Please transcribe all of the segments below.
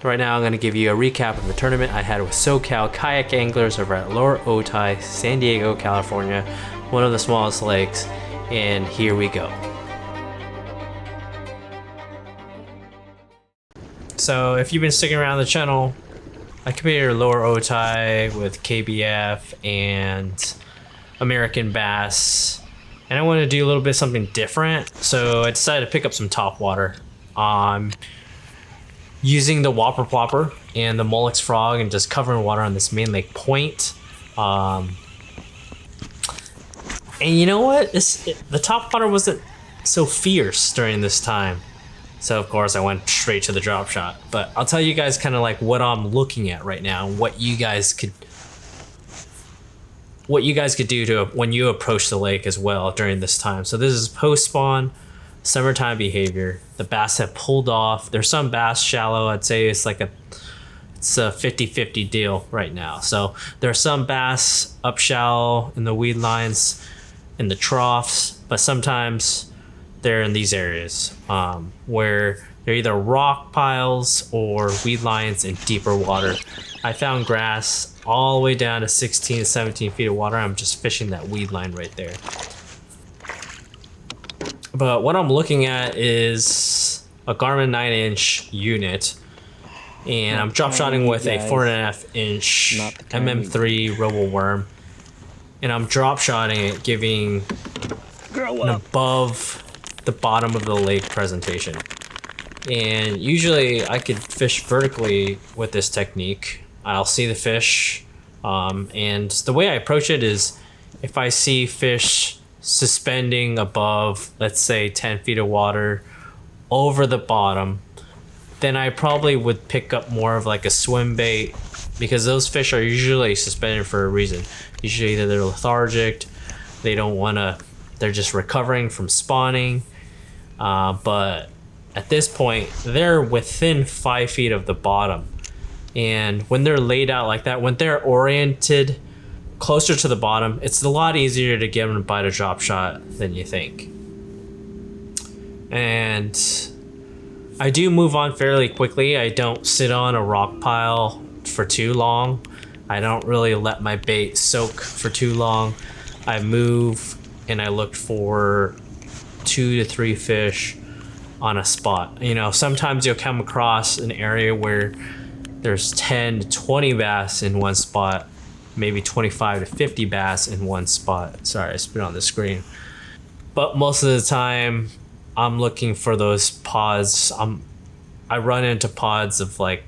Right now I'm going to give you a recap of the tournament I had with Socal Kayak Anglers over at Lower Otay, San Diego, California, one of the smallest lakes, and here we go. So if you've been sticking around the channel, I compared Lower Otay with KBF and American Bass, and I wanted to do a little bit something different, so I decided to pick up some top water. Using the Whopper Plopper and the Mullix Frog and just covering water on this main lake point. And you know what? The top water wasn't so fierce during this time. So of course I went straight to the drop shot. But I'll tell you guys kind of like what I'm looking at right now and what you guys could do to when you approach the lake as well during this time. So this is post-spawn, summertime behavior. The bass have pulled off. There's some bass shallow. I'd say it's a 50-50 deal right now. So there's some bass up shallow in the weed lines, in the troughs, but sometimes they're in these areas where they're either rock piles or weed lines in deeper water. I found grass all the way down to 16 to 17 feet of water. I'm just fishing that weed line right there. But what I'm looking at is a Garmin 9-inch unit, and I'm drop shotting with a 4.5-inch MM3 Robo Worm, and I'm drop shotting it, giving an above the bottom of the lake presentation. And usually I could fish vertically with this technique. I'll see the fish, and the way I approach it is if I see fish suspending above, let's say 10 feet of water over the bottom, then I probably would pick up more of like a swim bait, because those fish are usually suspended for a reason. Usually either they're lethargic, they don't want to, they're just recovering from spawning, but at this point they're within 5 feet of the bottom, and when they're laid out like that, when they're oriented closer to the bottom, it's a lot easier to get them to bite a drop shot than you think. And I do move on fairly quickly. I don't sit on a rock pile for too long. I don't really let my bait soak for too long. I move and I look for 2 to 3 fish on a spot. You know, sometimes you'll come across an area where there's 10 to 20 bass in one spot, maybe 25 to 50 bass in one spot. Sorry, I spit on the screen. But most of the time, I'm looking for those pods. I run into pods of like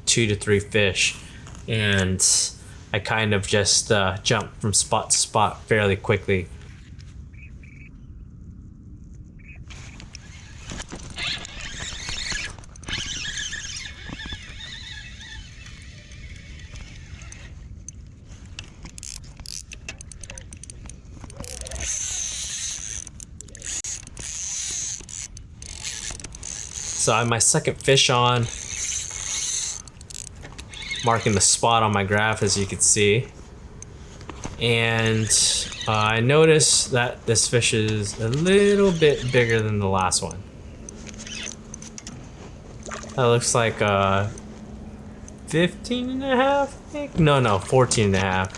2 to 3 fish, and I kind of just jump from spot to spot fairly quickly. So I have my second fish on, marking the spot on my graph, as you can see. And I noticed that this fish is a little bit bigger than the last one. That looks like 15 and a half, I think? No, 14 and a half.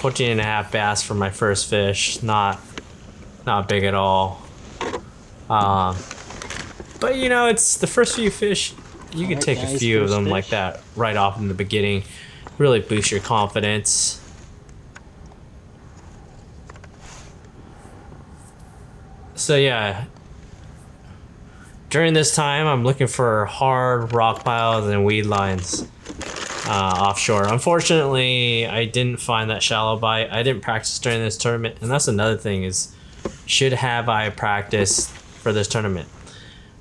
14 and a half bass for my first fish. Not big at all. But you know, it's the first few fish, you can take a few of them like that right off in the beginning. Really boost your confidence. So yeah, during this time I'm looking for hard rock piles and weed lines offshore. Unfortunately, I didn't find that shallow bite. I didn't practice during this tournament, and that's another thing, is should have I practiced for this tournament?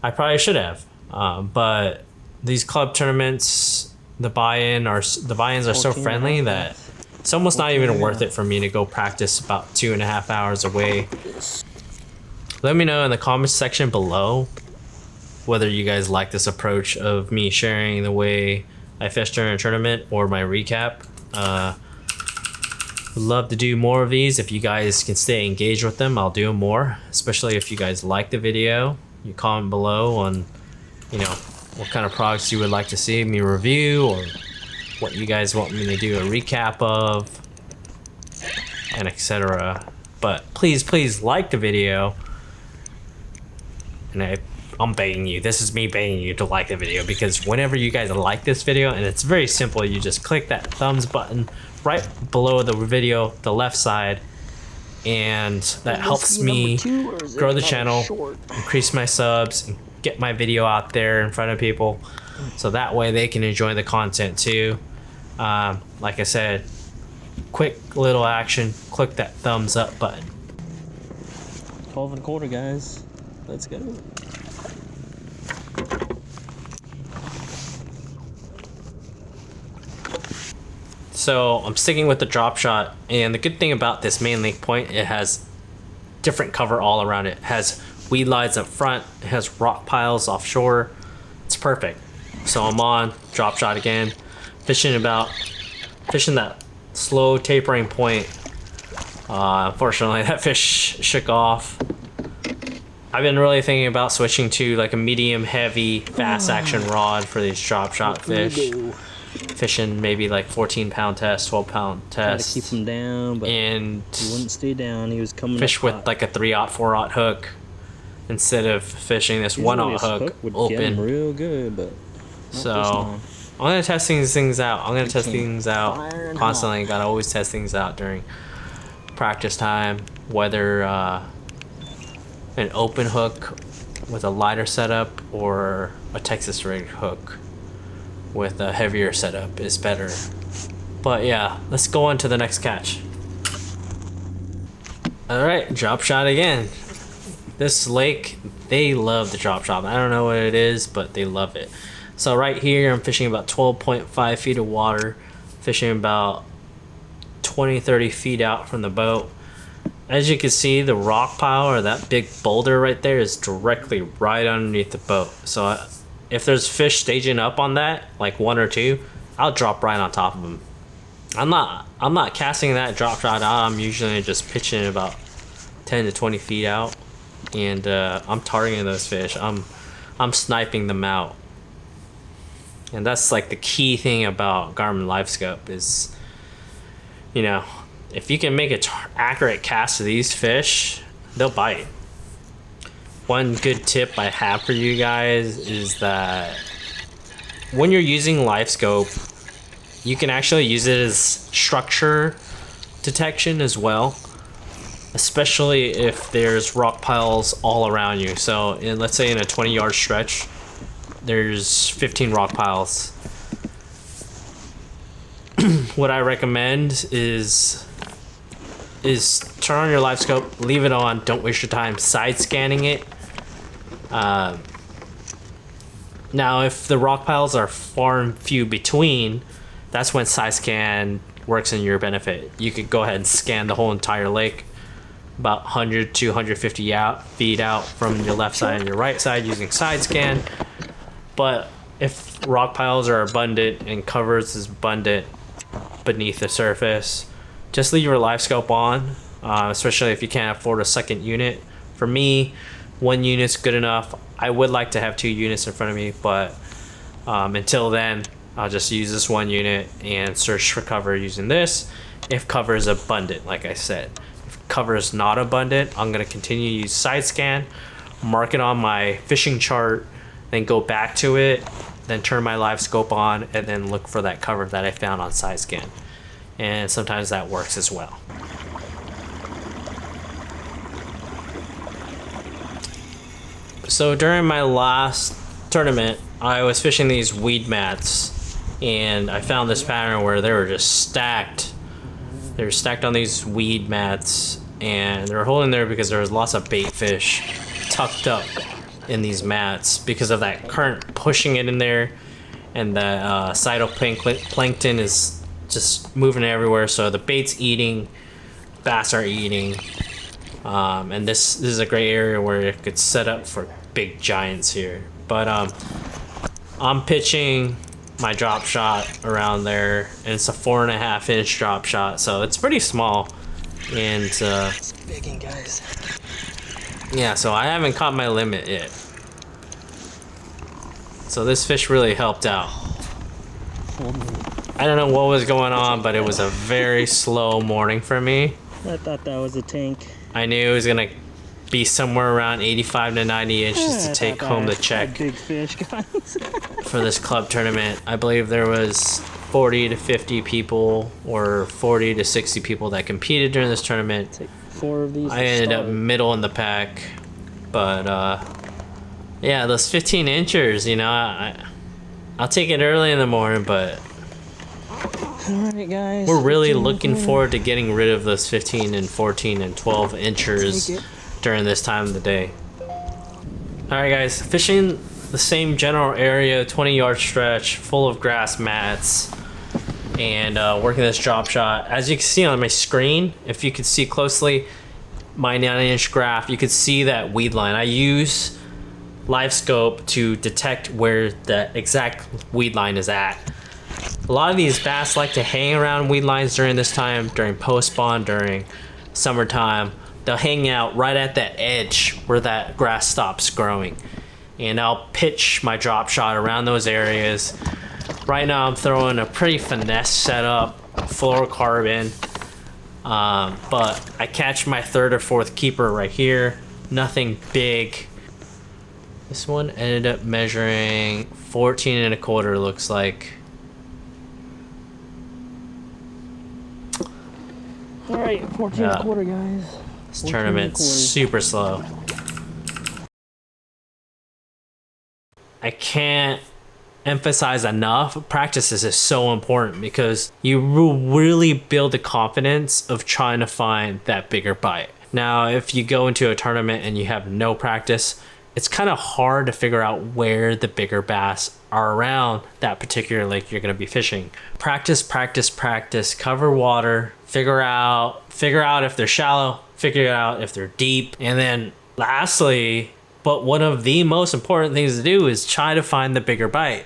I probably should have, but these club tournaments, the buy-ins are so friendly that it's almost not even worth it for me to go practice about 2.5 hours away. Let me know in the comments section below whether you guys like this approach of me sharing the way I fish during a tournament or my recap. Would love to do more of these. If you guys can stay engaged with them, I'll do them more, especially if you guys like the video. You comment below on, you know, what kind of products you would like to see me review, or what you guys want me to do a recap of, and etc. But please like the video. And I'm begging you, this is me begging you to like the video, because whenever you guys like this video, and it's very simple, you just click that thumbs button right below the video, the left side, and that helps me grow the channel, increase my subs, and get my video out there in front of people, so that way they can enjoy the content too. Like I said, quick little action, click that thumbs up button. 12 1/4, guys. Let's go. So I'm sticking with the drop shot, and the good thing about this main link point, it has different cover all around it. It has weed lines up front, it has rock piles offshore. It's perfect. So I'm on drop shot again, fishing that slow tapering point. Unfortunately, that fish shook off. I've been really thinking about switching to like a medium heavy fast action rod for these drop shot fish. Fishing maybe like 14-pound test, 12-pound test. Try to keep him down, but and he wouldn't stay down. He was coming fish up with hot. like a 3/0, 4/0 hook instead of fishing this 1/0 hook would get him open. real good, but So I'm gonna test these things out. I'm gonna test things out constantly. Gotta always test things out during practice time, whether an open hook with a lighter setup or a Texas rig hook with a heavier setup is better. But yeah, let's go on to the next catch. All right, drop shot again. This lake, they love the drop shot. I don't know what it is, but they love it. So right here, I'm fishing about 12.5 feet of water, fishing about 20-30 feet out from the boat. As you can see, the rock pile, or that big boulder right there, is directly right underneath the boat. So if there's fish staging up on that, like one or two, I'll drop right on top of them. I'm not casting that drop shot out. I'm usually just pitching about 10 to 20 feet out, and I'm targeting those fish. I'm sniping them out. And that's like the key thing about Garmin LiveScope is, you know, if you can make an accurate cast to these fish, they'll bite. One good tip I have for you guys is that when you're using LiveScope, you can actually use it as structure detection as well, especially if there's rock piles all around you. So let's say in a 20-yard stretch, there's 15 rock piles. What I recommend is turn on your LiveScope, leave it on, don't waste your time side scanning it. Now if the rock piles are far and few between, that's when side scan works in your benefit. You could go ahead and scan the whole entire lake about 100 to 150 feet out from your left side and your right side using side scan. But if rock piles are abundant and covers is abundant beneath the surface, just leave your LiveScope on, especially if you can't afford a second unit. For me, 1 unit's good enough. I would like to have 2 units in front of me, but until then, I'll just use this 1 unit and search for cover using this. If cover is abundant, like I said. If cover is not abundant, I'm gonna continue to use side scan, mark it on my fishing chart, then go back to it, then turn my LiveScope on, and then look for that cover that I found on side scan. And sometimes that works as well. So during my last tournament, I was fishing these weed mats, and I found this pattern where they were just stacked. They were stacked on these weed mats, and they were holding there because there was lots of bait fish tucked up in these mats because of that current pushing it in there, and the cytoplankton is just moving everywhere, so the bait's eating, bass are eating, and this is a great area where it could set up for big giants here. But I'm pitching my drop shot around there, and it's a 4.5 inch drop shot, so it's pretty small, and it's bigging, guys. Yeah, so I haven't caught my limit yet. So this fish really helped out. I don't know what was going on, but it was a very slow morning for me. I thought that was a tank. I knew it was gonna be somewhere around 85 to 90 inches to take home the check big fish, guys. for this club tournament. I believe there was 40 to 50 people or 40 to 60 people that competed during this tournament. Take 4 of these. I ended up middle in the pack, but yeah, those 15 inchers, you know, I'll take it early in the morning, but Alright guys, we're really looking forward to getting rid of those 15 and 14 and 12 inchers during this time of the day. Alright guys, fishing the same general area, 20-yard stretch, full of grass mats, and working this drop shot. As you can see on my screen, if you could see closely my 9-inch graph, you could see that weed line. I use live scope to detect where the exact weed line is at. A lot of these bass like to hang around weed lines during this time, during post spawn, during summertime. They'll hang out right at that edge where that grass stops growing. And I'll pitch my drop shot around those areas. Right now I'm throwing a pretty finesse setup, fluorocarbon, but I catch my 3rd or 4th keeper right here. Nothing big. This one ended up measuring 14 1/4, looks like. Alright, 14 1/4 guys. This tournament's super slow. I can't emphasize enough, practice is so important because you will really build the confidence of trying to find that bigger bite. Now, if you go into a tournament and you have no practice, it's kind of hard to figure out where the bigger bass are around that particular lake you're going to be fishing. Practice, practice, practice, cover water, figure out if they're shallow, figure out if they're deep, and then lastly, but one of the most important things to do is try to find the bigger bite.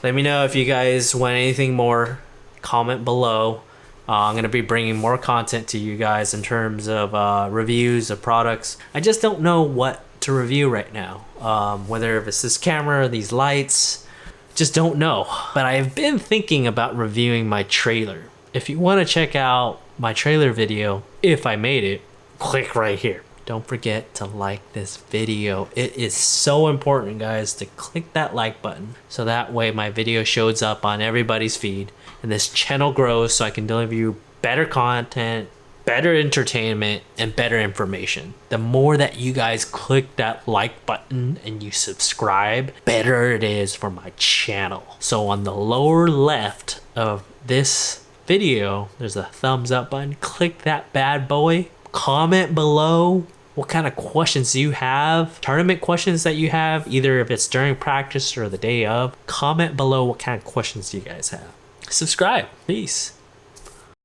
Let me know if you guys want anything more, comment below. I'm going to be bringing more content to you guys in terms of reviews of products. I just don't know what to review right now, whether if it's this camera, these lights, just don't know. But I've been thinking about reviewing my trailer. If you want to check out my trailer video, if I made it, click right here. Don't forget to like this video. It is so important, guys, to click that like button so that way my video shows up on everybody's feed and this channel grows so I can deliver you better content, better entertainment, and better information. The more that you guys click that like button and you subscribe, better it is for my channel. So on the lower left of this video, there's a thumbs up button. Click that bad boy. Comment below what kind of questions you have, tournament questions that you have, either if it's during practice or the day of. Comment below what kind of questions you guys have. Subscribe. Peace.